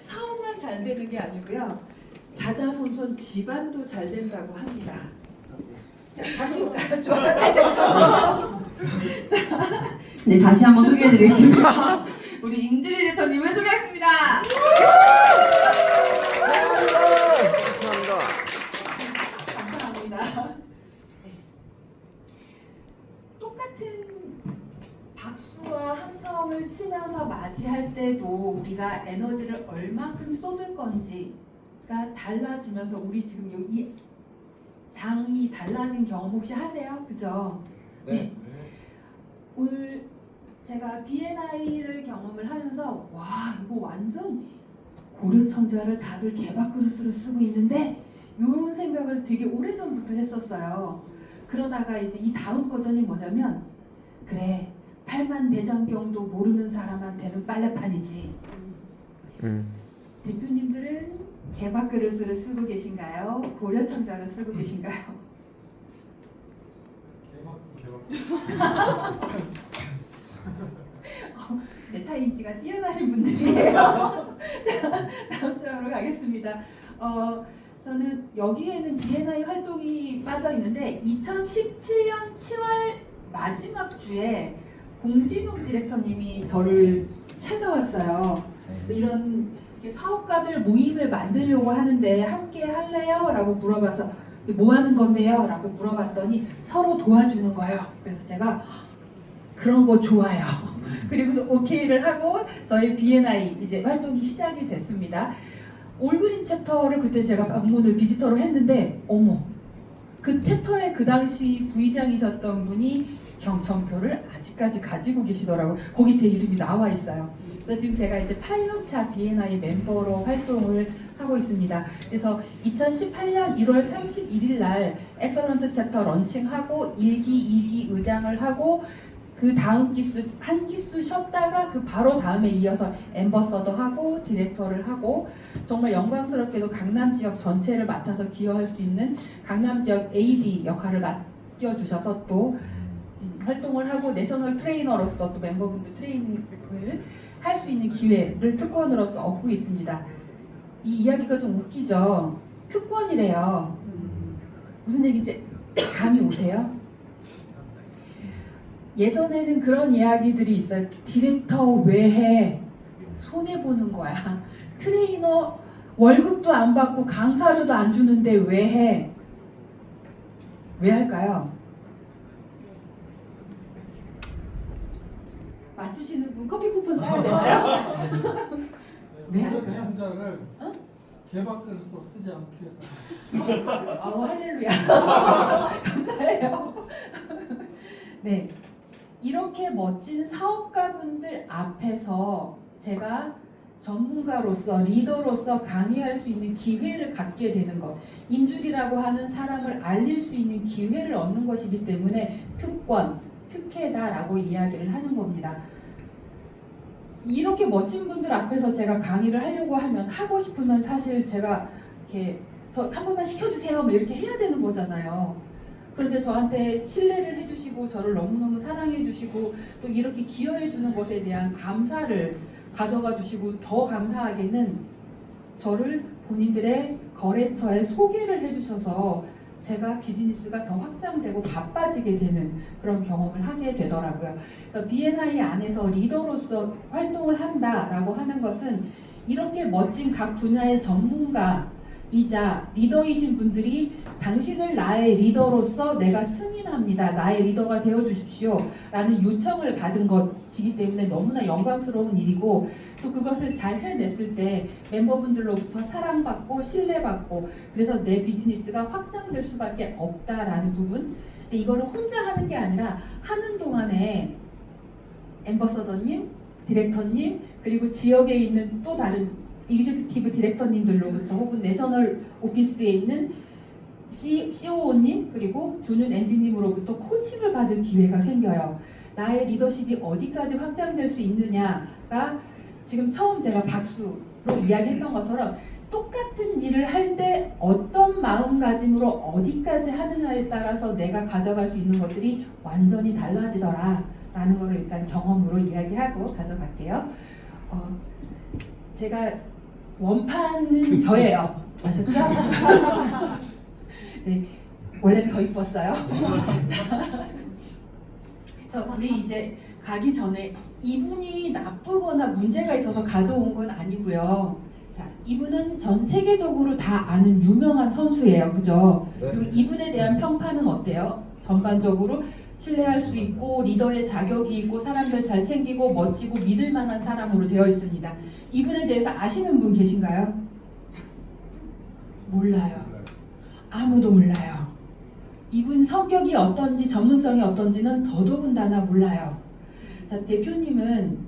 사업만 잘 되는 게 아니고요. 자자손손 집안도 잘 된다고 합니다. 다시 볼까요? 좋아요. 다시. 네, 다시 한번 소개해드리겠습니다. 우리 임주리 디렉터님을 소개하겠습니다. 감사합니다. 감사합니다. 네. 똑같은 박수와 함성을 치면서 맞이할 때도 우리가 에너지를 얼마큼 쏟을 건지가 달라지면서 우리 지금 여기 장이 달라진 경험 혹시 하세요? 그죠? 네. 오늘 제가 B&I를 경험을 하면서 와 이거 완전 고려청자를 다들 개밥그릇으로 쓰고 있는데 이런 생각을 되게 오래전부터 했었어요. 그러다가 이제 이 다음 버전이 뭐냐면 그래 8만 대장경도 모르는 사람한테는 빨래판이지. 대표님들은 개밥그릇을 쓰고 계신가요? 고려청자를 쓰고 계신가요? 메타인지가 뛰어나신 분들이에요. 자, 다음 장으로 가겠습니다. 저는 여기에는 B&I 활동이 빠져 있는데 2017년 7월 마지막 주에 공진욱 디렉터님이 저를 찾아왔어요. 그래서 이런 사업가들 모임을 만들려고 하는데 함께 할래요? 라고 물어봐서 뭐 하는 건데요? 라고 물어봤더니 서로 도와주는 거예요. 그래서 제가 그런 거 좋아요. 그리고서 오케이를 하고 저희 B&I 이제 활동이 시작이 됐습니다. 올그린 챕터를 그때 제가 방문을 비지터로 했는데 어머 그 챕터에 그 당시 부의장이셨던 분이 경청표를 아직까지 가지고 계시더라고요. 거기 제 이름이 나와 있어요. 그래서 지금 제가 이제 8년차 B&I 멤버로 활동을 하고 있습니다. 그래서 2018년 1월 31일 날 엑설런트 챕터 런칭하고 1기, 2기 의장을 하고 그 다음 기수 한 기수 쉬었다가 그 바로 다음에 이어서 앰버서더 하고 디렉터를 하고 정말 영광스럽게도 강남 지역 전체를 맡아서 기여할 수 있는 강남 지역 AD 역할을 맡겨주셔서 또 활동을 하고 내셔널 트레이너로서 또 멤버분들 트레이닝을 할 수 있는 기회를 특권으로서 얻고 있습니다. 이 이야기가 좀 웃기죠? 특권이래요. 무슨 얘기인지 감이 오세요? 예전에는 그런 이야기들이 있어요. 디렉터 왜 해? 손해보는 거야. 트레이너 월급도 안 받고 강사료도 안 주는데 왜 해? 왜 할까요? 맞추시는 분 커피 쿠폰 사야 되나요? 왜 할까요? 고려청자를 개밥그릇으로 쓰지 않기 위해서. 아우 할렐루야. 감사해요. 네. 이렇게 멋진 사업가분들 앞에서 제가 전문가로서 리더로서 강의할 수 있는 기회를 갖게 되는 것, 임주리라고 하는 사람을 알릴 수 있는 기회를 얻는 것이기 때문에 특권, 특혜다라고 이야기를 하는 겁니다. 이렇게 멋진 분들 앞에서 제가 강의를 하려고 하면 하고 싶으면 사실 제가 이렇게 저 한 번만 시켜주세요 뭐 이렇게 해야 되는 거잖아요. 그런데 저한테 신뢰를 해주시고 저를 너무너무 사랑해주시고 또 이렇게 기여해주는 것에 대한 감사를 가져가 주시고 더 감사하게는 저를 본인들의 거래처에 소개를 해주셔서 제가 비즈니스가 더 확장되고 바빠지게 되는 그런 경험을 하게 되더라고요. 그래서 B&I 안에서 리더로서 활동을 한다라고 하는 것은 이렇게 멋진 각 분야의 전문가이자 리더이신 분들이 당신을 나의 리더로서 내가 승인합니다. 나의 리더가 되어 주십시오. 라는 요청을 받은 것이기 때문에 너무나 영광스러운 일이고 또 그것을 잘 해냈을 때 멤버분들로부터 사랑받고 신뢰받고 그래서 내 비즈니스가 확장될 수밖에 없다라는 부분. 근데 이거를 혼자 하는 게 아니라 하는 동안에 앰버서더님, 디렉터님 그리고 지역에 있는 또 다른 이그제큐티브 디렉터님들로부터 혹은 내셔널 오피스에 있는 COO님 그리고 주는 앤디님으로부터 코칭을 받을 기회가 생겨요. 나의 리더십이 어디까지 확장될 수 있느냐가 지금 처음 제가 박수로 이야기했던 것처럼 똑같은 일을 할 때 어떤 마음가짐으로 어디까지 하느냐에 따라서 내가 가져갈 수 있는 것들이 완전히 달라지더라 라는 거를 일단 경험으로 이야기하고 가져갈게요. 제가 원판은 저예요. 아셨죠? 네, 원래는 더 이뻤어요. 그래서 우리 이제 가기 전에 이분이 나쁘거나 문제가 있어서 가져온 건 아니고요. 자, 이분은 전 세계적으로 다 아는 유명한 선수예요. 그죠? 네. 그리고 이분에 대한 평가는 어때요? 전반적으로 신뢰할 수 있고 리더의 자격이 있고 사람들 잘 챙기고 멋지고 믿을 만한 사람으로 되어 있습니다. 이분에 대해서 아시는 분 계신가요? 몰라요. 아무도 몰라요. 이분 성격이 어떤지 전문성이 어떤지는 더더군다나 몰라요. 자, 대표님은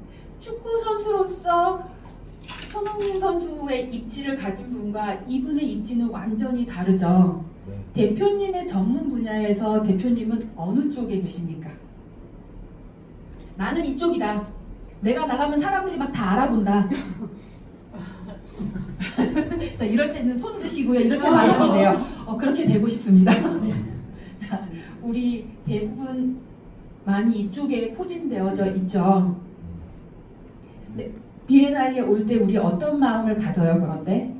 축구 선수로서 손흥민 선수의 입지를 가진 분과 이분의 입지는 완전히 다르죠. 네. 대표님의 전문 분야에서 대표님은 어느 쪽에 계십니까? 나는 이쪽이다. 내가 나가면 사람들이 막 다 알아본다. 자, 이럴 때는 손 드시고요. 이렇게 말하면 돼요. 그렇게 되고 싶습니다. 자, 우리 대부분 많이 이쪽에 포진되어져 있죠. 네, B&I에 올 때 우리 어떤 마음을 가져요? 그런데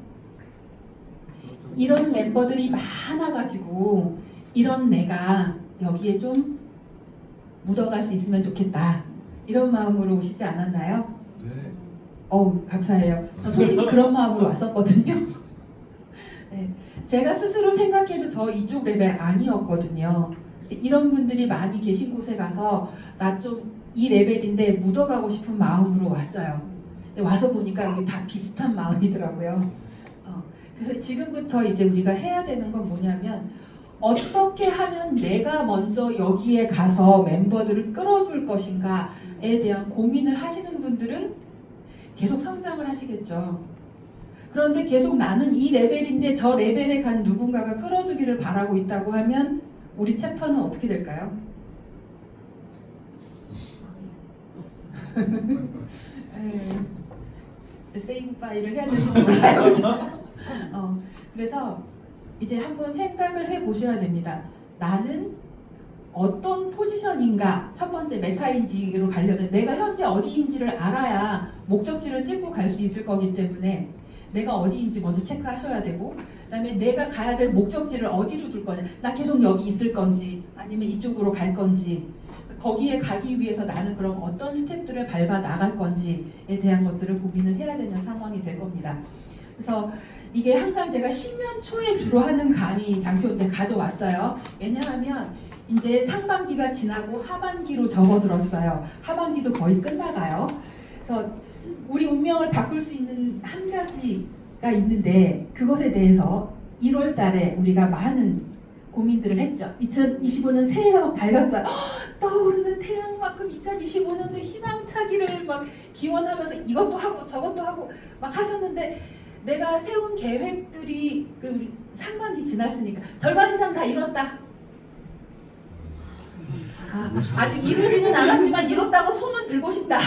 이런 멤버들이 많아가지고 이런 내가 여기에 좀 묻어갈 수 있으면 좋겠다. 이런 마음으로 오시지 않았나요? 네. 감사해요. 저 솔직히 그런 마음으로 왔었거든요. 네, 제가 스스로 생각해도 저 이쪽 레벨 아니었거든요. 그래서 이런 분들이 많이 계신 곳에 가서 나 좀 이 레벨인데 묻어가고 싶은 마음으로 왔어요. 근데 와서 보니까 우리 다 비슷한 마음이더라고요. 그래서 지금부터 이제 우리가 해야 되는 건 뭐냐면 어떻게 하면 내가 먼저 여기에 가서 멤버들을 끌어줄 것인가에 대한 고민을 하시는 분들은 계속 성장을 하시겠죠. 그런데 계속 나는 이 레벨인데 저 레벨에 간 누군가가 끌어주기를 바라고 있다고 하면 우리 챕터는 어떻게 될까요? 세이브 파일을 해야 될지 몰라요. 그죠? 그래서 이제 한번 생각을 해 보셔야 됩니다. 나는 어떤 포지션인가? 첫 번째 메타인지로 가려면 내가 현재 어디인지를 알아야 목적지를 찍고 갈 수 있을 거기 때문에 내가 어디인지 먼저 체크하셔야 되고, 그다음에 내가 가야 될 목적지를 어디로 둘 거냐? 나 계속 여기 있을 건지 아니면 이쪽으로 갈 건지, 거기에 가기 위해서 나는 그럼 어떤 스텝들을 밟아 나갈 건지에 대한 것들을 고민을 해야 되는 상황이 될 겁니다. 그래서 이게 항상 제가 신년 초에 주로 하는 강의 장표인데 가져왔어요. 왜냐하면 이제 상반기가 지나고 하반기로 접어들었어요. 하반기도 거의 끝나가요. 그래서 우리 운명을 바꿀 수 있는 한 가지가 있는데 그것에 대해서 1월 달에 우리가 많은 고민들을 했죠. 2025년 새해가 막 밝았어요. 떠오르는 태양만큼 2025년도 희망차기를 막 기원하면서 이것도 하고 저것도 하고 막 하셨는데 내가 세운 계획들이 우리 상반기 지났으니까 절반 이상 다 이뤘다. 아직 이루지는 않았지만 이뤘다고 손은 들고 싶다.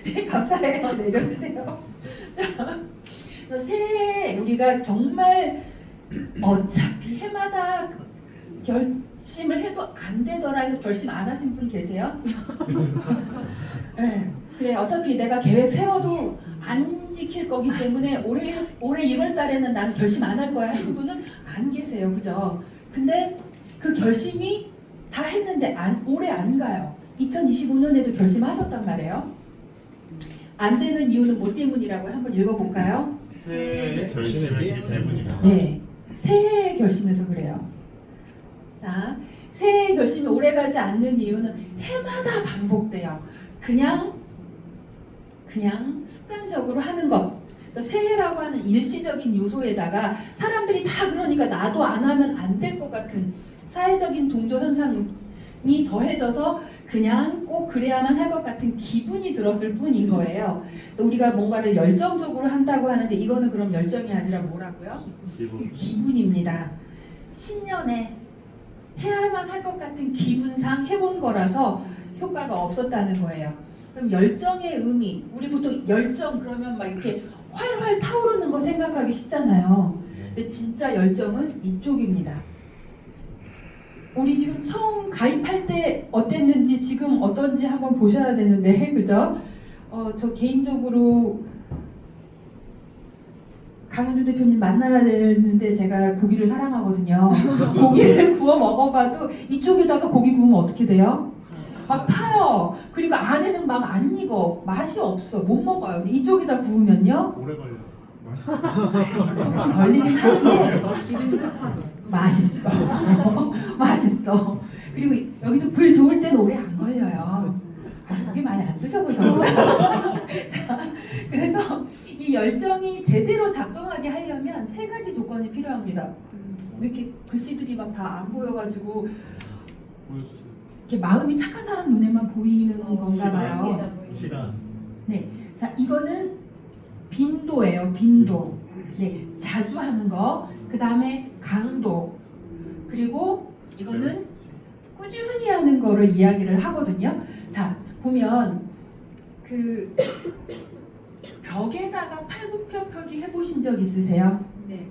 네, 감사해요. 내려주세요. 새해 우리가 정말 어차피 해마다 결심을 해도 안 되더라 해서 결심 안 하신 분 계세요? 네, 그래 어차피 내가 계획 세워도 안 지킬 거기 때문에 올해 1월 달에는 나는 결심 안 할 거야 하신 분은 안 계세요. 그죠? 근데 그 결심이 다 했는데 올해 안 가요. 2025년에도 결심하셨단 말이에요. 안 되는 이유는 뭐 때문이라고 한번 읽어볼까요? 새해 결심했기 때문이다. 네, 새해 결심해서 그래요. 자, 새해 결심이 오래가지 않는 이유는 해마다 반복돼요. 그냥 습관적으로 하는 것. 그래서 새해라고 하는 일시적인 요소에다가 사람들이 다 그러니까 나도 안 하면 안 될 것 같은 사회적인 동조 현상이 더해져서 그냥 꼭 그래야만 할 것 같은 기분이 들었을 뿐인 거예요. 그래서 우리가 뭔가를 열정적으로 한다고 하는데 이거는 그럼 열정이 아니라 뭐라고요? 기분입니다. 신년에 해야만 할 것 같은 기분상 해본 거라서 효과가 없었다는 거예요. 그럼 열정의 의미, 우리 보통 열정 그러면 막 이렇게 활활 타오르는 거 생각하기 쉽잖아요. 근데 진짜 열정은 이쪽입니다. 우리 지금 처음 가입할 때 어땠는지 지금 어떤지 한번 보셔야 되는데, 그죠? 저 개인적으로 강현주 대표님 만나야 되는데 제가 고기를 사랑하거든요. 고기를 구워 먹어봐도 이쪽에다가 고기 구우면 어떻게 돼요? 막 타요. 그리고 안에는 막 안 익어. 맛이 없어. 못 먹어요. 근데 이쪽에다 구우면요. 오래 걸려. 조금 걸리긴 하는데 기름이 삭하죠. 맛있어. 맛있어. 그리고 여기도 불 좋을 때는 오래 안 걸려요. 고기 많이 안 드셔보셨구나. 자, 그래서 이 열정이 제대로 작동하게 하려면 세 가지 조건이 필요합니다. 왜 이렇게 글씨들이 막 다 안 보여가지고 보여주세요. 이렇게 마음이 착한 사람 눈에만 보이는 건가 봐요. 시간. 네, 자 이거는 빈도예요. 빈도. 네, 자주 하는 거. 그 다음에 강도. 그리고 이거는 꾸준히 하는 거를 이야기를 하거든요. 자 보면 그 벽에다가 팔굽혀펴기 해보신 적 있으세요? 네.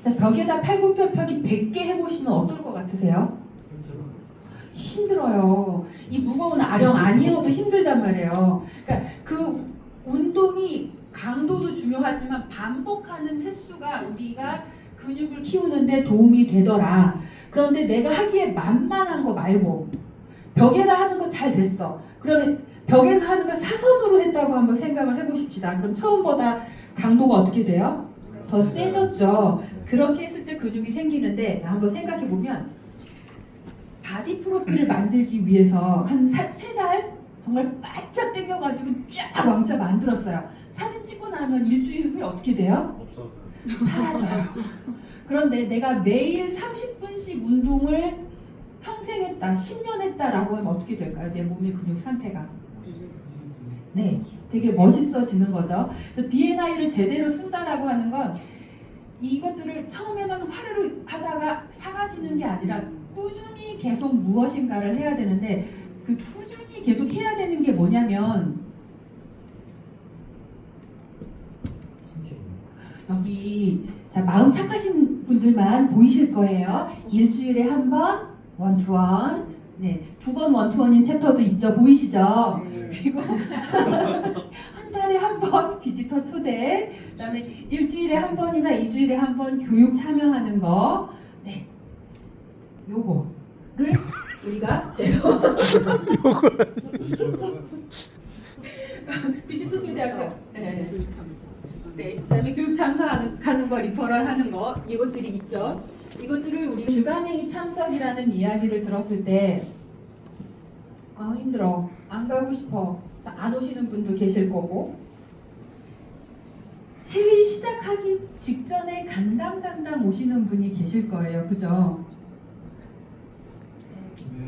자 벽에다 팔굽혀펴기 100개 해보시면 어떨 것 같으세요? 힘들어요. 이 무거운 아령 아니어도 힘들단 말이에요. 그러니까 그 운동이 강도도 중요하지만 반복하는 횟수가 우리가 근육을 키우는데 도움이 되더라. 그런데 내가 하기에 만만한 거 말고 벽에다 하는 거 잘 됐어. 그러면 벽에서 하는 걸 사선으로 했다고 한번 생각을 해보십시다. 그럼 처음보다 강도가 어떻게 돼요? 더 세졌죠. 그렇게 했을 때 근육이 생기는데 자 한번 생각해 보면 바디 프로필을 만들기 위해서 한 세 달 정말 바짝 당겨가지고 쫙 왕자 만들었어요. 사진 찍고 나면 일주일 후에 어떻게 돼요? 없어서. 사라져요. 그런데 내가 매일 30분씩 운동을 평생 했다, 10년 했다라고 하면 어떻게 될까요? 내 몸의 근육 상태가. 네, 되게 멋있어지는 거죠. 그래서 BNI를 제대로 쓴다라고 하는 건 이것들을 처음에만 화를 하다가 사라지는 게 아니라 꾸준히 계속 무엇인가를 해야 되는데 그 꾸준히 계속 해야 되는 게 뭐냐면 여기 자 마음 착하신 분들만 보이실 거예요. 일주일에 한 번 원투원, 네, 두 번 원투원인 챕터도 있죠. 보이시죠? 그리고 한 달에 한 번 비지터 초대, 그다음에 일주일에 한 번이나 2주일에 한 번 교육 참여하는 거, 네, 요거를 우리가 계속 비지터 초대하고, 네. 네, 그다음에 교육 참석하는 거, 리퍼럴 하는 거 이것들이 있죠. 이것들을 우리가 주간회의 참석이라는 이야기를 들었을 때 힘들어, 안 가고 싶어, 안 오시는 분도 계실 거고 회의 시작하기 직전에 간당간당 오시는 분이 계실 거예요. 그죠?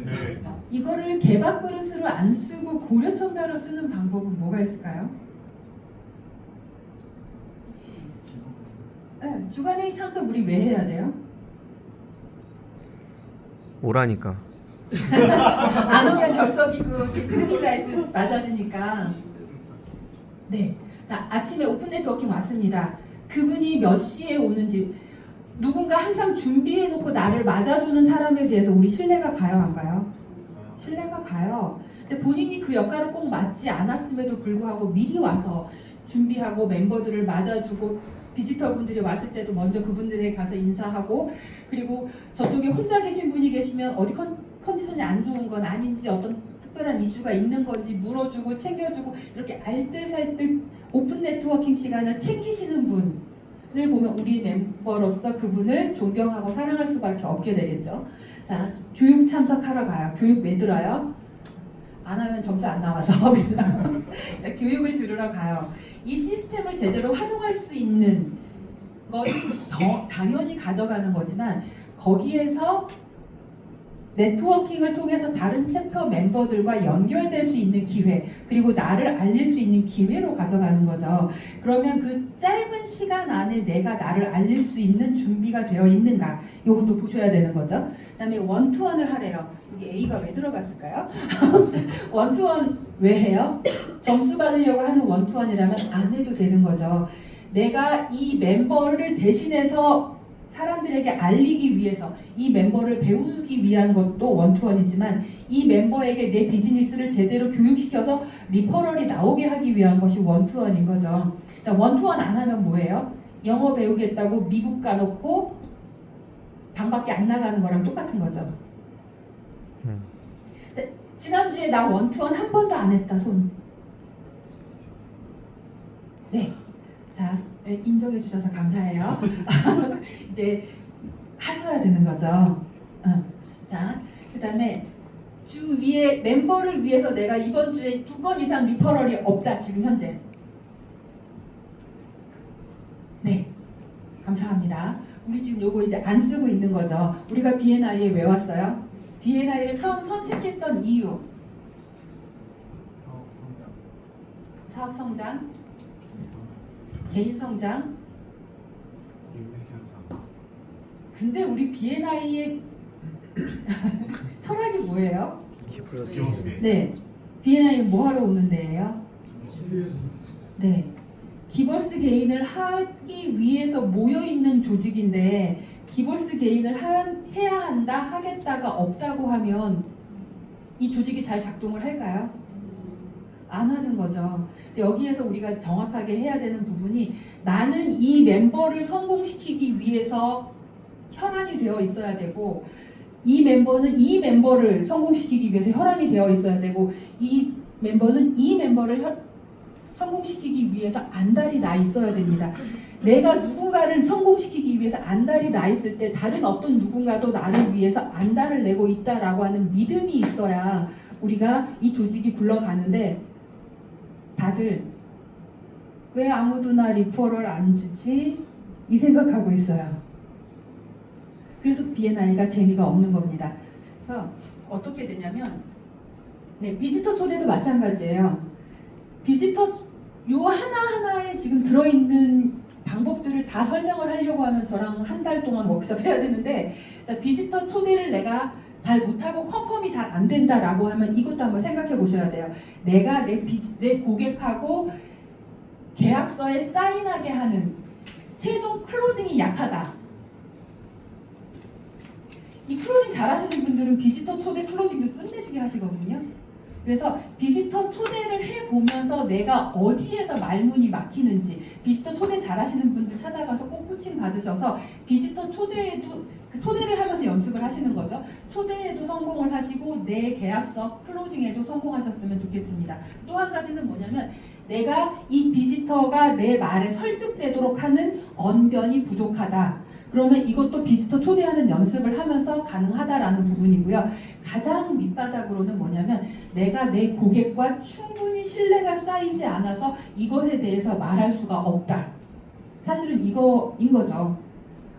네. 이거를 개밥 그릇으로 안 쓰고 고려청자로 쓰는 방법은 뭐가 있을까요? 네, 주간회의 참석 우리 왜 해야 돼요? 오라니까. 안 오면 결석이고 크리미라이트 맞아주니까. 네, 자 아침에 오픈 네트워킹 왔습니다. 그분이 몇 시에 오는지 누군가 항상 준비해놓고 나를 맞아주는 사람에 대해서 우리 신뢰가 가요 안 가요? 신뢰가 가요. 근데 본인이 그 역할을 꼭 맡지 않았음에도 불구하고 미리 와서 준비하고 멤버들을 맞아주고 비지터 분들이 왔을 때도 먼저 그분들에게 가서 인사하고 그리고 저쪽에 혼자 계신 분이 계시면 어디 컨디션이 안 좋은 건 아닌지 어떤 특별한 이슈가 있는 건지 물어주고 챙겨주고 이렇게 알뜰살뜰 오픈 네트워킹 시간을 챙기시는 분을 보면 우리 멤버로서 그분을 존경하고 사랑할 수밖에 없게 되겠죠. 자, 교육 참석하러 가요. 교육 왜 들어요? 안 하면 점수 안 나와서 그냥 자, 교육을 들으러 가요. 이 시스템을 제대로 활용할 수 있는 것이 더 당연히 가져가는 거지만 거기에서 네트워킹을 통해서 다른 챕터 멤버들과 연결될 수 있는 기회 그리고 나를 알릴 수 있는 기회로 가져가는 거죠. 그러면 그 짧은 시간 안에 내가 나를 알릴 수 있는 준비가 되어 있는가 이것도 보셔야 되는 거죠. 그 다음에 원투원을 하래요. 여기 A가 왜 들어갔을까요? 원투원 왜 해요? 점수 받으려고 하는 원투원이라면 안 해도 되는 거죠. 내가 이 멤버를 대신해서 사람들에게 알리기 위해서 이 멤버를 배우기 위한 것도 원투원이지만 이 멤버에게 내 비즈니스를 제대로 교육시켜서 리퍼럴이 나오게 하기 위한 것이 원투원인 거죠. 자, 원투원 안 하면 뭐예요? 영어 배우겠다고 미국 가놓고 방 밖에 안 나가는 거랑 똑같은 거죠. 자, 지난주에 나 원투원 한 번도 안 했다 손. 네. 자, 인정해 주셔서 감사해요. 이제 하셔야 되는 거죠. 자, 그 다음에 주 위에 멤버를 위해서 내가 이번 주에 2건 이상 리퍼럴이 없다 지금 현재. 네, 감사합니다. 우리 지금 요거 이제 안 쓰고 있는 거죠. 우리가 B&I에 왜 왔어요? B&I를 처음 선택했던 이유. 사업 성장, 개인 성장. 근데 우리 B&I의 철학이 뭐예요? 네, B&I 뭐 하러 오는 데예요? 주위에서 네, 기벌스 게인을 하기 위해서 모여 있는 조직인데 기벌스 게인을 해야 한다, 하겠다가 없다고 하면 이 조직이 잘 작동을 할까요? 안 하는 거죠. 근데 여기에서 우리가 정확하게 해야 되는 부분이 나는 이 멤버를 성공시키기 위해서 혈안이 되어 있어야 되고 이 멤버는 이 멤버를 성공시키기 위해서 혈안이 되어 있어야 되고 이 멤버는 이 멤버를 성공시키기 위해서 안달이 나 있어야 됩니다. 내가 누군가를 성공시키기 위해서 안달이 나 있을 때 다른 어떤 누군가도 나를 위해서 안달을 내고 있다라고 하는 믿음이 있어야 우리가 이 조직이 굴러가는데 다들 왜 아무도 나 리퍼럴 안 주지? 이 생각하고 있어요. 그래서 B&I가 재미가 없는 겁니다. 그래서 어떻게 되냐면 네, 비지터 초대도 마찬가지예요. 비지터 요 하나하나에 지금 들어있는 방법들을 다 설명을 하려고 하면 저랑 한 달 동안 워크숍 해야 되는데 자, 비지터 초대를 내가 잘 못하고 컨펌이 잘 안 된다라고 하면 이것도 한번 생각해 보셔야 돼요. 내가 내 고객하고 계약서에 사인하게 하는 최종 클로징이 약하다. 이 클로징 잘하시는 분들은 비지터 초대 클로징도 끝내주게 하시거든요. 그래서 비지터 초대를 해보면서 내가 어디에서 말문이 막히는지 비지터 초대 잘하시는 분들 찾아가서 꼭 코칭 받으셔서 비지터 초대에도 초대를 하면서 연습을 하시는 거죠. 초대에도 성공을 하시고 내 계약서 클로징에도 성공하셨으면 좋겠습니다. 또 한 가지는 뭐냐면 내가 이 비지터가 내 말에 설득되도록 하는 언변이 부족하다. 그러면 이것도 비지터 초대하는 연습을 하면서 가능하다라는 부분이고요. 가장 밑바닥으로는 뭐냐면 내가 내 고객과 충분히 신뢰가 쌓이지 않아서 이것에 대해서 말할 수가 없다. 사실은 이거인 거죠.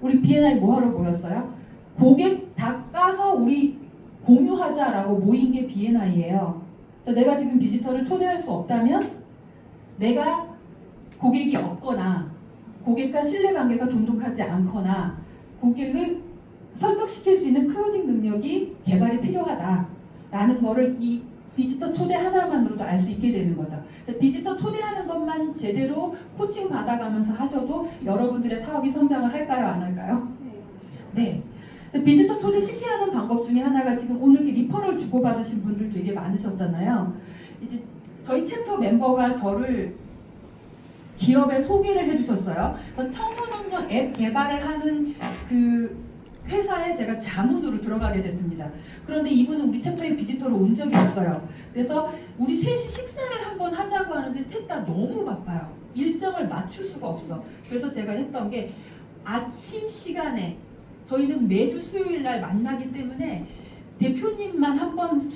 우리 B&I 뭐하러 모였어요? 고객 다 까서 우리 공유하자라고 모인 게 B&I예요. 내가 지금 비지터를 초대할 수 없다면 내가 고객이 없거나 고객과 신뢰관계가 돈독하지 않거나 고객을 설득시킬 수 있는 클로징 능력이 개발이 필요하다라는 거를 이 비지터 초대 하나만으로도 알 수 있게 되는 거죠. 비지터 초대하는 것만 제대로 코칭 받아가면서 하셔도 여러분들의 사업이 성장을 할까요? 안 할까요? 네. 비지터 초대 쉽게 하는 방법 중에 하나가 지금 오늘 이렇게 리퍼럴 주고받으신 분들 되게 많으셨잖아요. 이제 저희 챕터 멤버가 저를 기업에 소개를 해주셨어요. 청소년용 앱 개발을 하는 그 회사에 제가 자문으로 들어가게 됐습니다. 그런데 이분은 우리 챕터에 비지터로 온 적이 없어요. 그래서 우리 셋이 식사를 한번 하자고 하는데 셋 다 너무 바빠요. 일정을 맞출 수가 없어. 그래서 제가 했던 게 아침 시간에 저희는 매주 수요일 날 만나기 때문에 대표님만 한번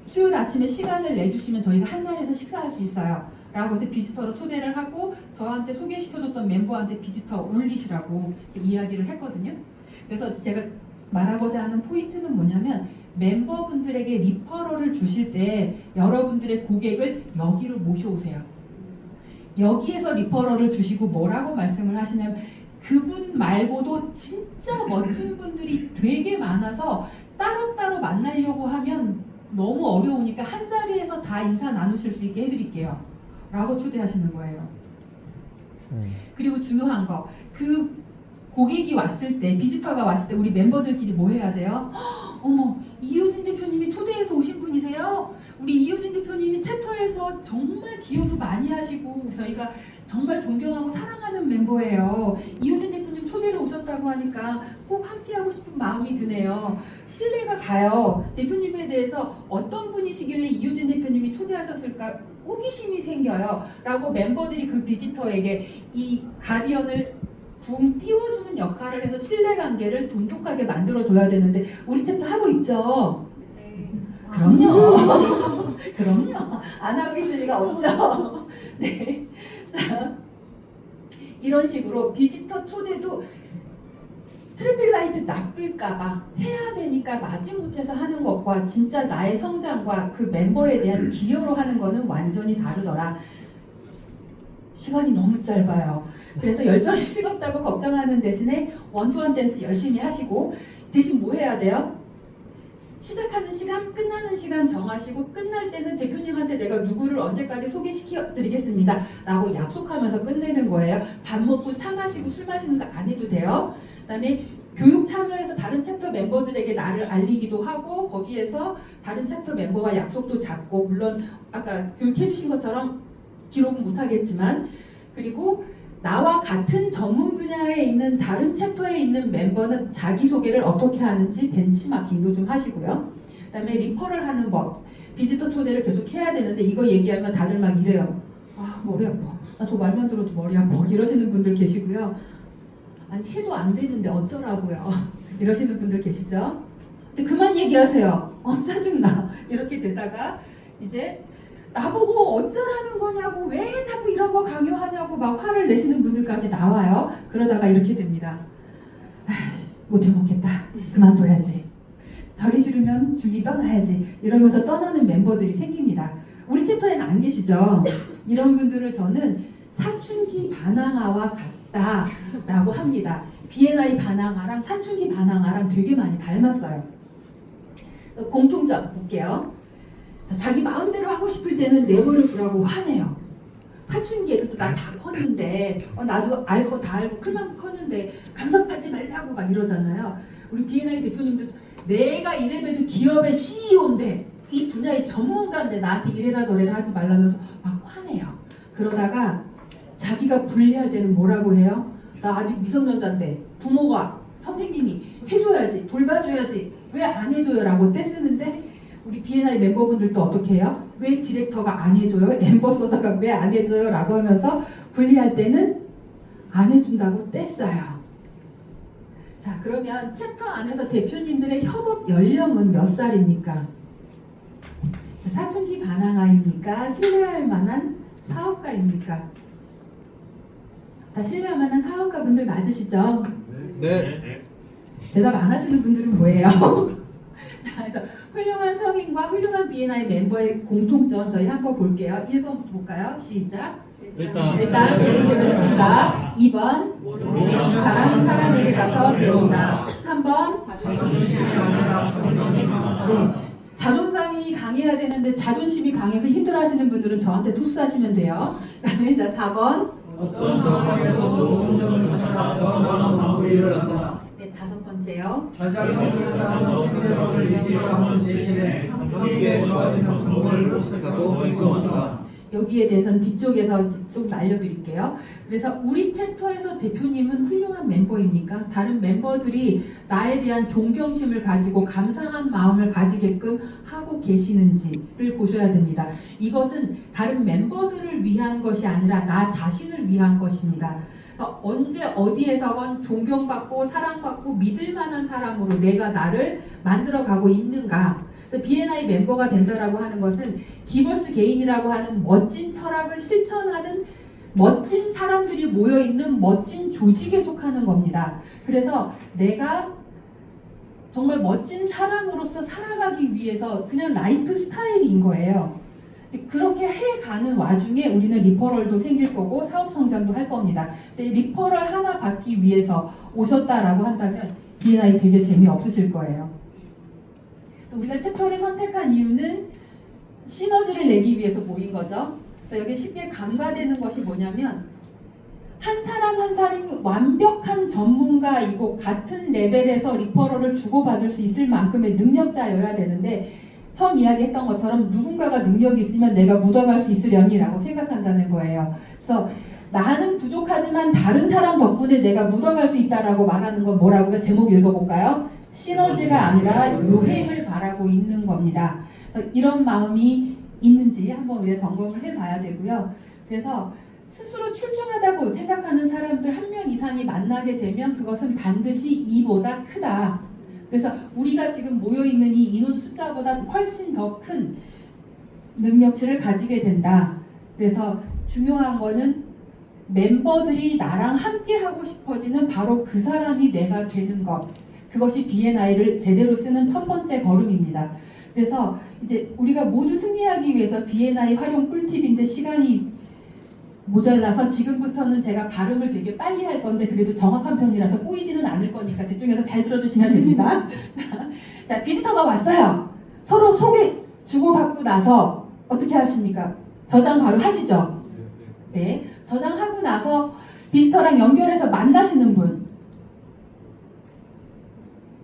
수요일 아침에 시간을 내주시면 저희가 한 자리에서 식사할 수 있어요. 라고 해서 비지터로 초대를 하고 저한테 소개시켜줬던 멤버한테 비지터 올리시라고 이야기를 했거든요. 그래서 제가 말하고자 하는 포인트는 뭐냐면 멤버분들에게 리퍼럴을 주실 때 여러분들의 고객을 여기로 모셔오세요. 여기에서 리퍼럴을 주시고 뭐라고 말씀을 하시냐면 그분 말고도 진짜 멋진 분들이 되게 많아서 따로따로 만나려고 하면 너무 어려우니까 한 자리에서 다 인사 나누실 수 있게 해드릴게요. 라고 초대하시는 거예요. 그리고 중요한 거, 그 고객이 왔을 때, 비지터가 왔을 때 우리 멤버들끼리 뭐 해야 돼요? 어머, 이효진 대표님이 초대해서 오신 분이세요? 우리 이효진 대표님이 챕터에서 정말 기여도 많이 하시고 저희가 정말 존경하고 사랑하는 멤버예요. 이효진 대표님 초대를 오셨다고 하니까 꼭 함께하고 싶은 마음이 드네요. 신뢰가 가요. 대표님에 대해서 어떤 분이시길래 이효진 대표님이 초대하셨을까 호기심이 생겨요. 라고 멤버들이 그 비지터에게 이 가디언을 붕 띄워주는 역할을 해서 신뢰관계를 돈독하게 만들어줘야 되는데 우리 챕터 하고 있죠? 그럼요. 그럼요. 안 하고 있을 리가 없죠. 네. 자, 이런 식으로 비지터 초대도 트래픽 라이트 나쁠까봐 해야 되니까 마지못해서 하는 것과 진짜 나의 성장과 그 멤버에 대한 기여로 하는 거는 완전히 다르더라. 시간이 너무 짧아요. 그래서 열정이 식었다고 걱정하는 대신에 원투원 댄스 열심히 하시고 대신 뭐 해야 돼요? 시작하는 시간, 끝나는 시간 정하시고 끝날 때는 대표님한테 내가 누구를 언제까지 소개시켜 드리겠습니다 라고 약속하면서 끝내는 거예요. 밥 먹고 차 마시고 술 마시는 거 안 해도 돼요. 그 다음에 교육 참여해서 다른 챕터 멤버들에게 나를 알리기도 하고 거기에서 다른 챕터 멤버와 약속도 잡고 물론 아까 교육해 주신 것처럼 기록은 못하겠지만 그리고 나와 같은 전문 분야에 있는 다른 챕터에 있는 멤버는 자기소개를 어떻게 하는지 벤치마킹도 좀 하시고요. 그 다음에 리퍼럴 하는 법, 비지터 초대를 계속 해야 되는데 이거 얘기하면 다들 막 이래요. 아 머리 아파. 나 저 말만 들어도 머리 아파. 이러시는 분들 계시고요. 아니 해도 안 되는데 어쩌라고요. 이러시는 분들 계시죠? 이제 그만 얘기하세요. 짜증나. 이렇게 되다가 이제 나보고 어쩌라는 거냐고 왜 자꾸 이런 거 강요하냐고 막 화를 내시는 분들까지 나와요. 그러다가 이렇게 됩니다. 못 해먹겠다. 그만둬야지. 저리 싫으면 줄이 떠나야지. 이러면서 떠나는 멤버들이 생깁니다. 우리 챕터에는 안 계시죠? 이런 분들을 저는 사춘기 반항아와 같다라고 합니다. B&I 반항아랑 사춘기 반항아랑 되게 많이 닮았어요. 공통점 볼게요. 자기 마음대로 하고 싶을 때는 내버려두라고 화내요. 사춘기 애들도 나 다 컸는데 나도 알 거 다 알고 클만큼 컸는데 간섭하지 말라고 막 이러잖아요. 우리 B&I 대표님도 내가 이래봬도 기업의 CEO인데 이 분야의 전문가인데 나한테 이래라 저래라 하지 말라면서 막 화내요. 그러다가 자기가 분리할 때는 뭐라고 해요? 나 아직 미성년자인데 부모가 선생님이 해줘야지 돌봐줘야지 왜 안 해줘요 라고 떼쓰는데 우리 B&I 멤버분들도 어떻게 해요? 왜 디렉터가 안 해줘요? 엠버서더가 왜 안 해줘요? 라고 하면서 분리할 때는 안 해준다고 떼써요. 자 그러면 챕터 안에서 대표님들의 협업 연령은 몇 살입니까? 사춘기 반항아입니까? 신뢰할 만한 사업가입니까? 다 신뢰할 만한 사업가 분들 맞으시죠? 네. 대답 안 하시는 분들은 뭐예요? 자, 그래서 훌륭한 성인과 훌륭한 B&I 멤버의 공통점 저희 한번 볼게요. 1번부터 볼까요? 시작. 일단 배운 대로 배운다. 2번 잘하는 사람에게 가서 배운다. 3번 네. 자존감이 강해야 되는데 자존심이 강해서 힘들어하시는 분들은 저한테 투스하시면 돼요. 그다음에 자 4번 어떤 상황에서 좋은 점을 찾아 더 많은 마무리를 한다. 네, 5번째요. 자잘못을 상대방을 얘기하는 대신에 함께 좋아지는 방법을 모색하고 행동한다. 여기에 대해서는 뒤쪽에서 좀 알려드릴게요. 그래서 우리 챕터에서 대표님은 훌륭한 멤버입니까? 다른 멤버들이 나에 대한 존경심을 가지고 감사한 마음을 가지게끔 하고 계시는지를 보셔야 됩니다. 이것은 다른 멤버들을 위한 것이 아니라 나 자신을 위한 것입니다. 그래서 언제 어디에서건 존경받고 사랑받고 믿을 만한 사람으로 내가 나를 만들어가고 있는가. 그래서 B&I 멤버가 된다라고 하는 것은 기벌스 게인이라고 하는 멋진 철학을 실천하는 멋진 사람들이 모여있는 멋진 조직에 속하는 겁니다. 그래서 내가 정말 멋진 사람으로서 살아가기 위해서 그냥 라이프 스타일인 거예요. 그렇게 해가는 와중에 우리는 리퍼럴도 생길 거고 사업 성장도 할 겁니다. 근데 리퍼럴 하나 받기 위해서 오셨다라고 한다면 B&I 되게 재미없으실 거예요. 우리가 챕터를 선택한 이유는 시너지를 내기 위해서 모인 거죠. 그래서 여기 쉽게 간과되는 것이 뭐냐면 한 사람 한 사람이 완벽한 전문가이고 같은 레벨에서 리퍼럴을 주고받을 수 있을 만큼의 능력자여야 되는데 처음 이야기했던 것처럼 누군가가 능력이 있으면 내가 묻어갈 수 있으려니라고 생각한다는 거예요. 그래서 나는 부족하지만 다른 사람 덕분에 내가 묻어갈 수 있다라고 말하는 건 뭐라고요? 제목 읽어볼까요? 시너지가 아니라 요행을 바라고 있는 겁니다. 그래서 이런 마음이 있는지 한번 우리가 점검을 해봐야 되고요. 그래서 스스로 출중하다고 생각하는 사람들 한 명 이상이 만나게 되면 그것은 반드시 이보다 크다. 그래서 우리가 지금 모여있는 이 인원 숫자보다 훨씬 더 큰 능력치를 가지게 된다. 그래서 중요한 거는 멤버들이 나랑 함께 하고 싶어지는 바로 그 사람이 내가 되는 것. 그것이 B&I를 제대로 쓰는 첫 번째 걸음입니다. 그래서 이제 우리가 모두 승리하기 위해서 B&I 활용 꿀팁인데 시간이 모자라서 지금부터는 제가 발음을 되게 빨리 할 건데 그래도 정확한 편이라서 꼬이지는 않을 거니까 집중해서 잘 들어주시면 됩니다. 자, 비지터가 왔어요. 서로 소개 주고받고 나서 어떻게 하십니까? 저장 바로 하시죠? 네. 저장하고 나서 비지터랑 연결해서 만나시는 분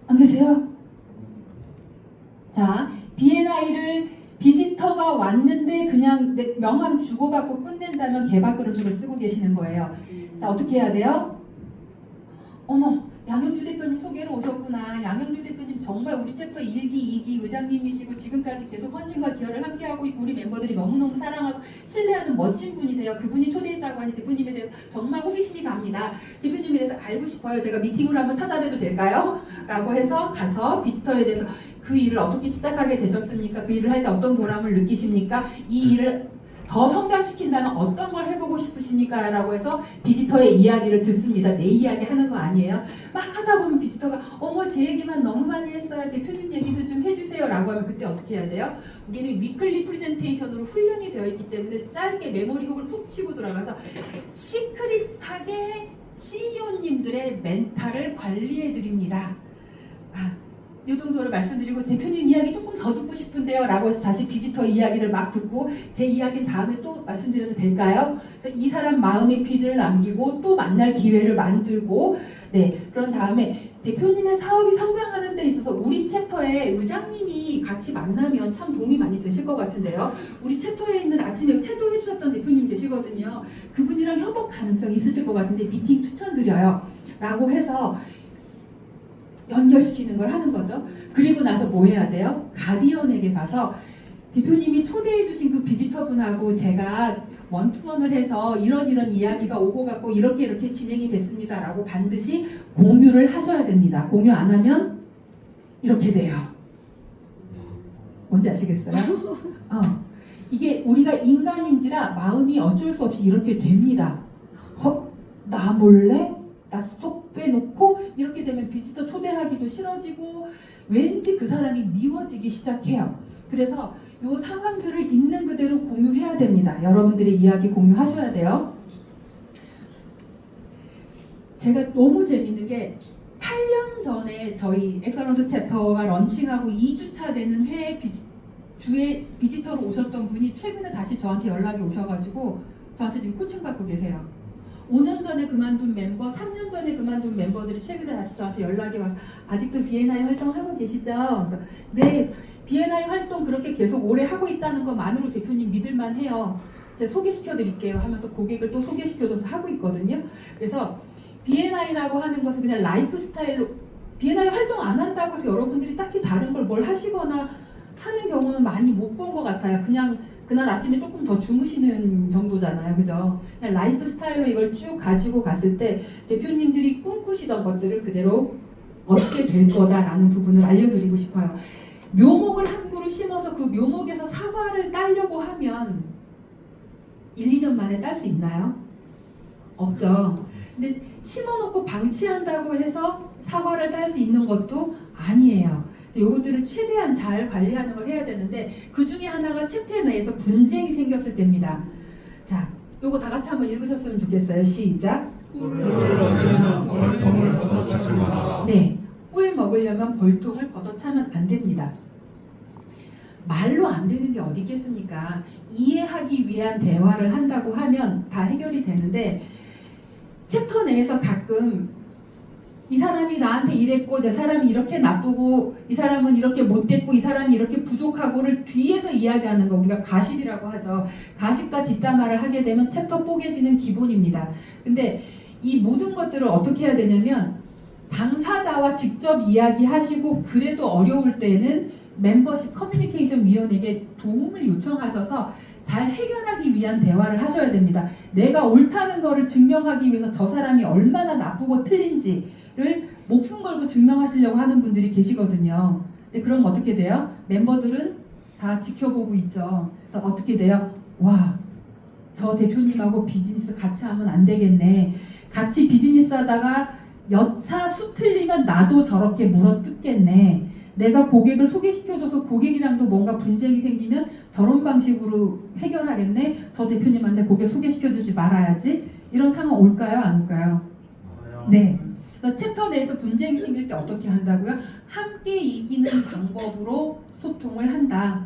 안 계세요? 자, B&I를 비지터가 왔는데 그냥 명함 주고받고 끝낸다면 개밥그릇으로 쓰고 계시는 거예요. 자, 어떻게 해야 돼요? 어머, 양현주 대표님 소개로 오셨구나. 양현주 대표님 정말 우리 챕터 1기, 2기 의장님이시고 지금까지 계속 헌신과 기여를 함께하고 있고 우리 멤버들이 너무너무 사랑하고 신뢰하는 멋진 분이세요. 그분이 초대했다고 하니 대표님에 대해서 정말 호기심이 갑니다. 대표님에 대해서 알고 싶어요. 제가 미팅으로 한번 찾아뵈도 될까요? 라고 해서 가서 비지터에 대해서 그 일을 어떻게 시작하게 되셨습니까? 그 일을 할 때 어떤 보람을 느끼십니까? 이 일을 더 성장시킨다면 어떤 걸 해보고 싶으십니까? 라고 해서 비지터의 이야기를 듣습니다. 내 이야기 하는 거 아니에요. 막 하다 보면 비지터가 어머 제 얘기만 너무 많이 했어요. 대표님 얘기도 좀 해주세요. 라고 하면 그때 어떻게 해야 돼요? 우리는 위클리 프레젠테이션으로 훈련이 되어 있기 때문에 짧게 메모리북을 훅 치고 들어가서 시크릿하게 CEO님들의 멘탈을 관리해 드립니다. 이 정도로 말씀드리고 대표님 이야기 조금 더 듣고 싶은데요 라고 해서 다시 비지터 이야기를 막 듣고 제 이야기는 다음에 또 말씀드려도 될까요? 그래서 이 사람 마음에 빚을 남기고 또 만날 기회를 만들고 그런 다음에 대표님의 사업이 성장하는 데 있어서 우리 챕터에 의장님이 같이 만나면 참 도움이 많이 되실 것 같은데요. 우리 챕터에 있는 아침에 체조해 주셨던 대표님 계시거든요. 그분이랑 협업 가능성이 있으실 것 같은데 미팅 추천드려요 라고 해서 연결시키는 걸 하는 거죠. 그리고 나서 뭐 해야 돼요? 가디언에게 가서 대표님이 초대해 주신 그 비지터분하고 제가 원투원을 해서 이런 이야기가 오고 갔고 이렇게 진행이 됐습니다 라고 반드시 공유를 하셔야 됩니다. 공유 안 하면 이렇게 돼요. 뭔지 아시겠어요? 이게 우리가 인간인지라 마음이 어쩔 수 없이 이렇게 됩니다. 나 몰래? 나 쏙 빼놓고 이렇게 되면 비지터 초대하기도 싫어지고 왠지 그 사람이 미워지기 시작해요. 그래서 이 상황들을 있는 그대로 공유해야 됩니다. 여러분들의 이야기 공유하셔야 돼요. 제가 너무 재밌는 게 8년 전에 저희 엑설런트 챕터가 런칭하고 2주차 되는 회에 주에 비지터로 오셨던 분이 최근에 다시 저한테 연락이 오셔가지고 저한테 지금 코칭 받고 계세요. 5년 전에 그만둔 멤버, 3년 전에 그만둔 멤버들이 최근에 다시 저한테 연락이 와서 아직도 B&I 활동하고 계시죠? 그래서 네, B&I 활동 그렇게 계속 오래 하고 있다는 것만으로 대표님 믿을만 해요. 제가 소개시켜 드릴게요 하면서 고객을 또 소개시켜줘서 하고 있거든요. 그래서 B&I라고 하는 것은 그냥 라이프 스타일로 B&I 활동 안 한다고 해서 여러분들이 딱히 다른 걸 뭘 하시거나 하는 경우는 많이 못 본 것 같아요. 그냥 그날 아침에 조금 더 주무시는 정도잖아요. 그죠? 그냥 라이프 스타일로 이걸 쭉 가지고 갔을 때 대표님들이 꿈꾸시던 것들을 그대로 얻게 될 거다라는 부분을 알려드리고 싶어요. 묘목을 한 그루 심어서 그 묘목에서 사과를 따려고 하면 1, 2년 만에 딸 수 있나요? 없죠. 근데 심어놓고 방치한다고 해서 사과를 딸 수 있는 것도 아니에요. 요것들을 최대한 잘 관리하는 걸 해야 되는데 그 중에 하나가 챕터 내에서 분쟁이 생겼을 때입니다. 자, 요거 다 같이 한번 읽으셨으면 좋겠어요. 시작. 벌통을 걷어차지 마라. 네, 꿀 먹으려면 벌통을 걷어차면 안 됩니다. 말로 안 되는 게 어디 있겠습니까? 이해하기 위한 대화를 한다고 하면 다 해결이 되는데 내에서 가끔 이 사람이 나한테 이랬고 저 사람이 이렇게 나쁘고 이 사람은 이렇게 못됐고 이 사람이 이렇게 부족하고를 뒤에서 이야기하는 거 우리가 가십이라고 하죠. 가십과 뒷담화를 하게 되면 챕터 뽀개지는 기본입니다. 근데 이 모든 것들을 어떻게 해야 되냐면 당사자와 직접 이야기하시고 그래도 어려울 때는 멤버십 커뮤니케이션 위원에게 도움을 요청하셔서 잘 해결하기 위한 대화를 하셔야 됩니다. 내가 옳다는 거를 증명하기 위해서 저 사람이 얼마나 나쁘고 틀린지를 목숨 걸고 증명하시려고 하는 분들이 계시거든요. 근데 그럼 어떻게 돼요? 멤버들은 다 지켜보고 있죠. 그래서 어떻게 돼요? 와, 저 대표님하고 비즈니스 같이 하면 안 되겠네. 같이 비즈니스 하다가 여차 수 틀리면 나도 저렇게 물어뜯겠네. 내가 고객을 소개시켜줘서 고객이랑도 뭔가 분쟁이 생기면 저런 방식으로 해결하겠네. 저 대표님한테 고객 소개시켜주지 말아야지. 이런 상황 올까요? 안 올까요? 네. 그래서 챕터 내에서 분쟁이 생길 때 어떻게 한다고요? 함께 이기는 방법으로 소통을 한다.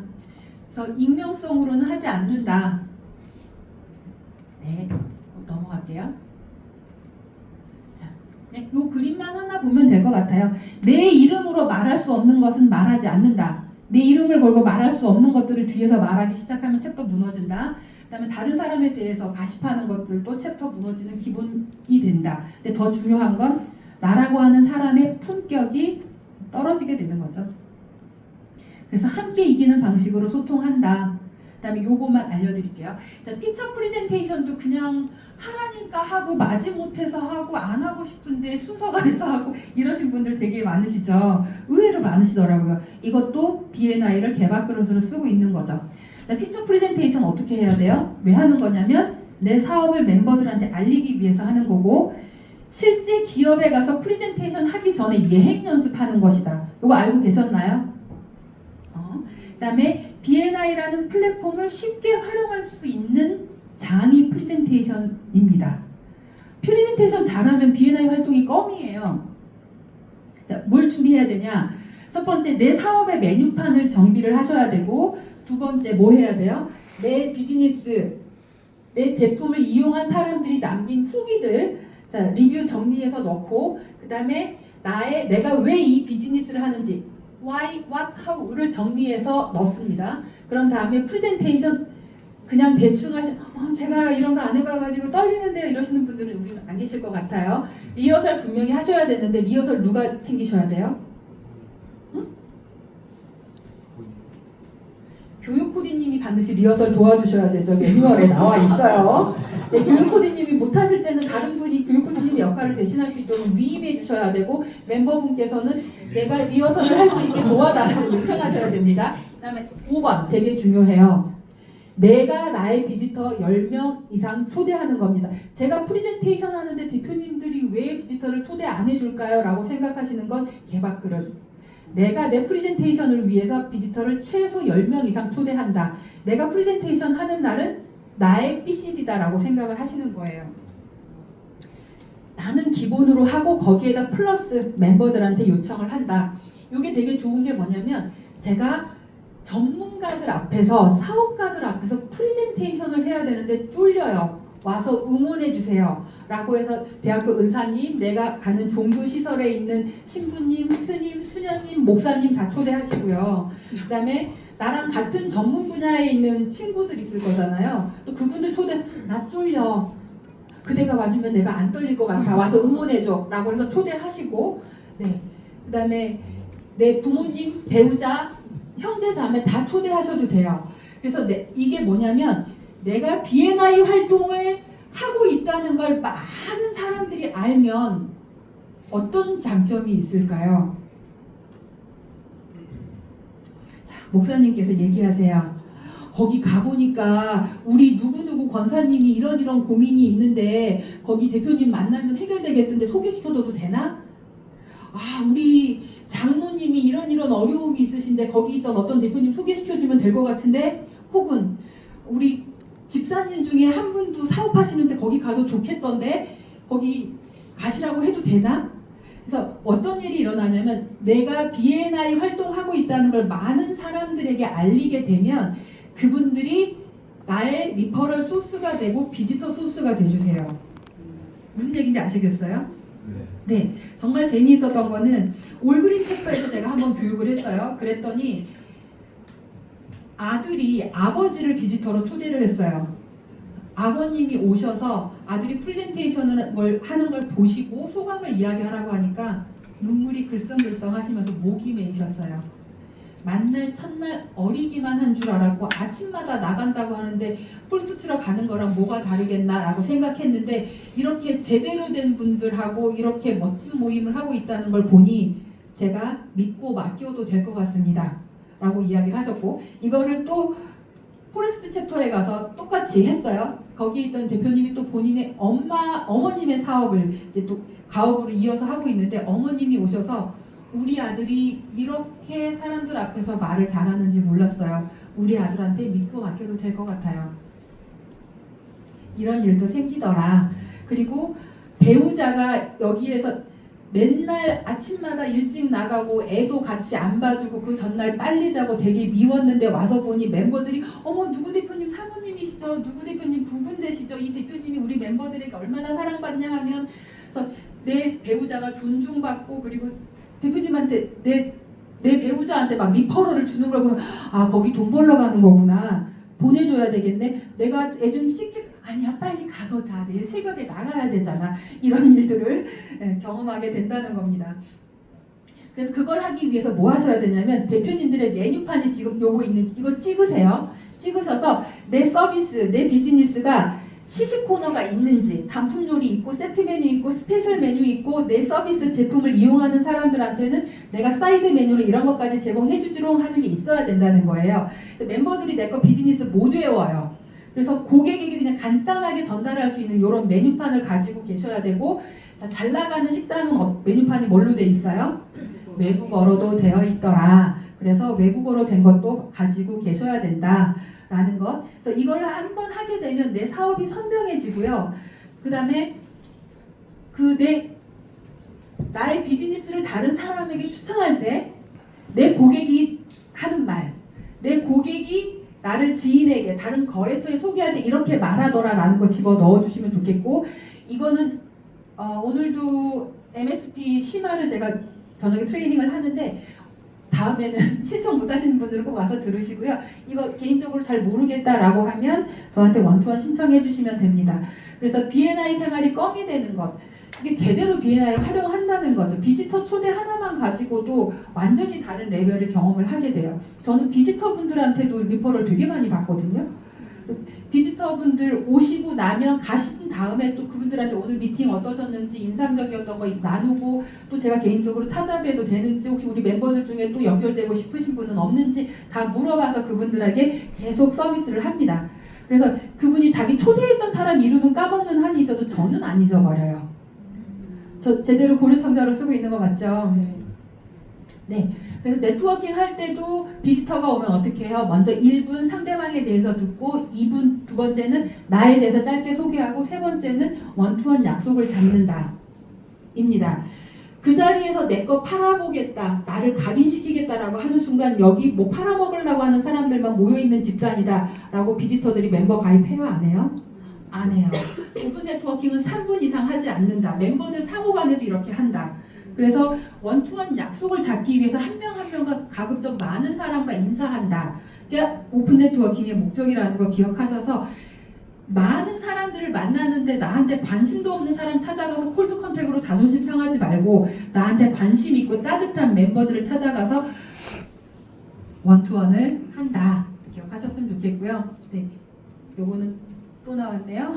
그래서 익명성으로는 하지 않는다. 네. 넘어갈게요. 네, 이 그림만 하나 보면 될 것 같아요. 내 이름으로 말할 수 없는 것은 말하지 않는다. 내 이름을 걸고 말할 수 없는 것들을 뒤에서 말하기 시작하면 챕터 무너진다. 그 다음에 다른 사람에 대해서 가십하는 것들도 챕터 무너지는 기본이 된다. 근데 더 중요한 건 나라고 하는 사람의 품격이 떨어지게 되는 거죠. 그래서 함께 이기는 방식으로 소통한다. 그 다음에 요것만 알려드릴게요. 자, 피처 프레젠테이션도 그냥 하라니까 하고 마지못해서 하고 안 하고 싶은데 순서가 돼서 하고 이러신 분들 되게 많으시죠. 의외로 많으시더라고요. 이것도 B&I를 개밥그릇으로 쓰고 있는 거죠. 자, 피처 프레젠테이션 어떻게 해야 돼요? 왜 하는 거냐면 내 사업을 멤버들한테 알리기 위해서 하는 거고 실제 기업에 가서 프레젠테이션 하기 전에 예행 연습하는 것이다. 이거 알고 계셨나요? 그 다음에 B&I라는 플랫폼을 쉽게 활용할 수 있는 장이 프레젠테이션입니다. 프레젠테이션 잘하면 B&I 활동이 껌이에요. 자, 뭘 준비해야 되냐? 첫 번째, 내 사업의 메뉴판을 정비를 하셔야 되고, 두 번째, 뭐 해야 돼요? 내 비즈니스, 내 제품을 이용한 사람들이 남긴 후기들, 자, 리뷰 정리해서 넣고, 그 다음에 내가 왜 이 비즈니스를 하는지, why, what, how를 정리해서 넣습니다. 그런 다음에 프레젠테이션 그냥 대충 제가 이런 거 안 해봐가지고 떨리는데요 이러시는 분들은 우리는 안 계실 것 같아요. 리허설 분명히 하셔야 되는데 리허설 누가 챙기셔야 돼요? 응? 교육 코디님이 반드시 리허설 도와주셔야 되죠. 매뉴얼에 나와 있어요. 네, 교육 코디님이 못하실 때는 다른 분이 교육 코디님 역할을 대신할 수 있도록 위임해 주셔야 되고 멤버분께서는 내가 리허설을 할 수 있게 도와달라고 요청하셔야 됩니다. 그 다음에 5번 되게 중요해요. 내가 나의 비지터 10명 이상 초대하는 겁니다. 제가 프레젠테이션 하는데 대표님들이 왜 비지터를 초대 안 해줄까요? 라고 생각하시는 건 개밥그릇. 내가 내 프레젠테이션을 위해서 비지터를 최소 10명 이상 초대한다. 내가 프레젠테이션 하는 날은 나의 PCD다 라고 생각을 하시는 거예요. 나는 기본으로 하고 거기에다 플러스 멤버들한테 요청을 한다. 이게 되게 좋은 게 뭐냐면 제가 전문가들 앞에서 사업가들 앞에서 프레젠테이션을 해야 되는데 쫄려요. 와서 응원해 주세요 라고 해서 대학교 은사님, 내가 가는 종교시설에 있는 신부님, 스님, 수녀님, 목사님 다 초대하시고요. 그 다음에 나랑 같은 전문 분야에 있는 친구들 있을 거잖아요. 또 그분들 초대해서 나 쫄려, 그대가 와주면 내가 안 떨릴 것 같아, 와서 응원해줘 라고 해서 초대하시고, 네. 그 다음에 내 부모님, 배우자, 형제 자매 다 초대하셔도 돼요. 그래서 이게 뭐냐면 내가 B&I 활동을 하고 있다는 걸 많은 사람들이 알면 어떤 장점이 있을까요? 자, 목사님께서 얘기하세요. 거기 가보니까 우리 누구누구 권사님이 이런 고민이 있는데 거기 대표님 만나면 해결되겠던데 소개시켜줘도 되나? 아, 우리 장로님이 이런 어려움이 있으신데 거기 있던 어떤 대표님 소개시켜주면 될 것 같은데, 혹은 우리 집사님 중에 한 분도 사업하시는데 거기 가도 좋겠던데 거기 가시라고 해도 되나? 그래서 어떤 일이 일어나냐면 내가 B&I 활동하고 있다는 걸 많은 사람들에게 알리게 되면 그분들이 나의 리퍼럴 소스가 되고 비지터 소스가 돼주세요. 무슨 얘기인지 아시겠어요? 네, 정말 재미있었던 거는 올그린 챕터에서 제가 한번 교육을 했어요. 그랬더니 아들이 아버지를 비지터로 초대를 했어요. 아버님이 오셔서 아들이 프레젠테이션을 하는 걸 보시고 소감을 이야기하라고 하니까 눈물이 글썽글썽 하시면서 목이 메이셨어요. 만날 첫날 어리기만 한 줄 알았고 아침마다 나간다고 하는데 골프 치러 가는 거랑 뭐가 다르겠나라고 생각했는데 이렇게 제대로 된 분들하고 이렇게 멋진 모임을 하고 있다는 걸 보니 제가 믿고 맡겨도 될 것 같습니다 라고 이야기를 하셨고, 이거를 또 포레스트 챕터에 가서 똑같이 했어요. 거기 있던 대표님이 또 본인의 어머님의 사업을 이제 또 가업으로 이어서 하고 있는데, 어머님이 오셔서 우리 아들이 이렇게 사람들 앞에서 말을 잘하는지 몰랐어요. 우리 아들한테 믿고 맡겨도 될 것 같아요. 이런 일도 생기더라. 그리고 배우자가 여기에서 맨날 아침마다 일찍 나가고 애도 같이 안 봐주고 그 전날 빨리 자고 되게 미웠는데 와서 보니 멤버들이 어머 누구 대표님 사모님이시죠? 누구 대표님 부부되시죠? 이 대표님이 우리 멤버들에게 얼마나 사랑받냐 하면, 그래서 내 배우자가 존중받고 그리고 대표님한테 내 배우자한테 막 리퍼럴을 주는 걸 보면 아 거기 돈 벌러 가는 거구나. 보내줘야 되겠네. 내가 애 좀 씻게 아니야 빨리 가서 자. 내일 새벽에 나가야 되잖아. 이런 일들을 경험하게 된다는 겁니다. 그래서 그걸 하기 위해서 뭐 하셔야 되냐면 대표님들의 메뉴판이 지금 요거 있는지 이거 찍으세요. 찍으셔서 내 서비스, 내 비즈니스가 시식 코너가 있는지, 단품 요리 있고 세트 메뉴 있고 스페셜 메뉴 있고 내 서비스 제품을 이용하는 사람들한테는 내가 사이드 메뉴로 이런 것까지 제공해주지롱 하는 게 있어야 된다는 거예요. 멤버들이 내 거 비즈니스 못 외워요. 그래서 고객에게 그냥 간단하게 전달할 수 있는 이런 메뉴판을 가지고 계셔야 되고, 자, 잘 나가는 식당은 메뉴판이 뭘로 돼 있어요? 외국어로도 되어 있더라. 그래서 외국어로 된 것도 가지고 계셔야 된다. 라는 것. 그래서 이걸 한번 하게 되면 내 사업이 선명해지고요. 그 다음에 나의 비즈니스를 다른 사람에게 추천할 때 내 고객이 하는 말, 내 고객이 나를 지인에게 다른 거래처에 소개할 때 이렇게 말하더라라는 거 집어 넣어주시면 좋겠고, 이거는 오늘도 MSP 심화를 제가 저녁에 트레이닝을 하는데 다음에는 신청 못 하시는 분들은 꼭 와서 들으시고요. 이거 개인적으로 잘 모르겠다라고 하면 저한테 원투원 신청해 주시면 됩니다. 그래서 B&I 생활이 껌이 되는 것, 이게 제대로 B&I를 활용한다는 거죠. 비지터 초대 하나만 가지고도 완전히 다른 레벨의 경험을 하게 돼요. 저는 비지터 분들한테도 리퍼럴 되게 많이 받거든요. 비지터 분들 오시고 나면 가신 다음에 또 그분들한테 오늘 미팅 어떠셨는지 인상적이었던 거 나누고, 또 제가 개인적으로 찾아뵈도 되는지, 혹시 우리 멤버들 중에 또 연결되고 싶으신 분은 없는지 다 물어봐서 그분들에게 계속 서비스를 합니다. 그래서 그분이 자기 초대했던 사람 이름은 까먹는 한이 있어도 저는 안 잊어버려요. 저 제대로 고려청자로 쓰고 있는 거 맞죠? 네. 그래서 네트워킹 할 때도 비지터가 오면 어떻게 해요? 먼저 1분 상대방에 대해서 듣고, 2분 두 번째는 나에 대해서 짧게 소개하고, 세 번째는 원투원 약속을 잡는다 입니다. 그 자리에서 내 거 팔아보겠다, 나를 각인시키겠다라고 하는 순간 여기 뭐 팔아먹으려고 하는 사람들만 모여있는 집단이다 라고 비지터들이 멤버 가입해요? 안 해요? 안 해요. 오픈 네트워킹은 3분 이상 하지 않는다. 멤버들 상호간에도 이렇게 한다. 그래서 원투원 약속을 잡기 위해서 한 명 한 명과 가급적 많은 사람과 인사한다. 그게 오픈 네트워킹의 목적이라는 거 기억하셔서, 많은 사람들을 만나는데 나한테 관심도 없는 사람 찾아가서 콜드 컨택으로 자존심 상하지 말고 나한테 관심 있고 따뜻한 멤버들을 찾아가서 원투원을 한다. 기억하셨으면 좋겠고요. 네, 요거는 또 나왔네요.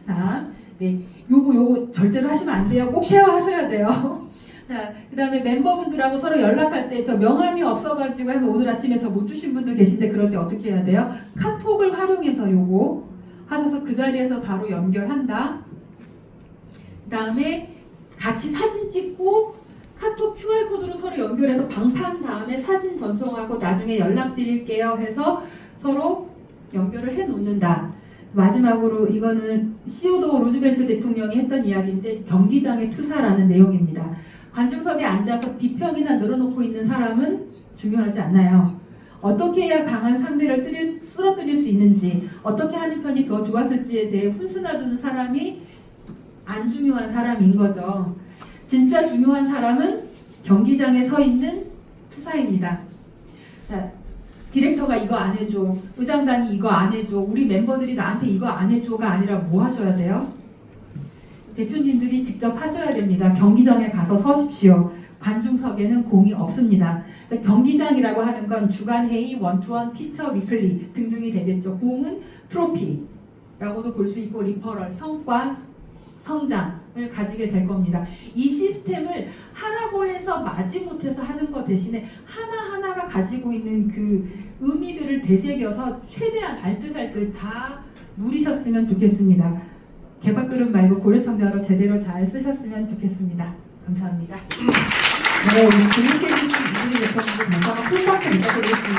자, 네, 요거 절대로 하시면 안 돼요. 꼭 쉐어하셔야 돼요. 자, 그 다음에 멤버분들하고 서로 연락할 때 저 명함이 없어가지고 해서 오늘 아침에 저 못 주신 분도 계신데 그럴 때 어떻게 해야 돼요? 카톡을 활용해서 요거 하셔서 그 자리에서 바로 연결한다. 그 다음에 같이 사진 찍고 카톡 QR코드로 서로 연결해서 방판 다음에 사진 전송하고 나중에 연락드릴게요 해서 서로 연결을 해 놓는다. 마지막으로 이거는 시오도 루즈벨트 대통령이 했던 이야기인데, 경기장의 투사라는 내용입니다. 관중석에 앉아서 비평이나 늘어놓고 있는 사람은 중요하지 않아요. 어떻게 해야 강한 상대를 쓰러뜨릴 수 있는지, 어떻게 하는 편이 더 좋았을지에 대해 훈수나두는 사람이 안 중요한 사람인 거죠. 진짜 중요한 사람은 경기장에 서 있는 투사입니다. 자, 디렉터가 이거 안 해줘, 의장단이 이거 안 해줘, 우리 멤버들이 나한테 이거 안 해줘가 아니라 뭐 하셔야 돼요? 대표님들이 직접 하셔야 됩니다. 경기장에 가서 서십시오. 관중석에는 공이 없습니다. 그러니까 경기장이라고 하는 건 주간 회의, 원투원, 피처, 위클리 등등이 되겠죠. 공은 트로피라고도 볼 수 있고 리퍼럴, 성과, 성장을 가지게 될 겁니다. 이 시스템을 하라고 해서 마지못해서 하는 것 대신에 하나하나가 가지고 있는 그 의미들을 되새겨서 최대한 알뜰살뜰 다 누리셨으면 좋겠습니다. 개밥그릇 말고 고려청자로 제대로 잘 쓰셨으면 좋겠습니다. 감사합니다. 네, 우리 교육해주신 이분이 대표님들 다시 한번 큰 박수 부탁드리겠습니다.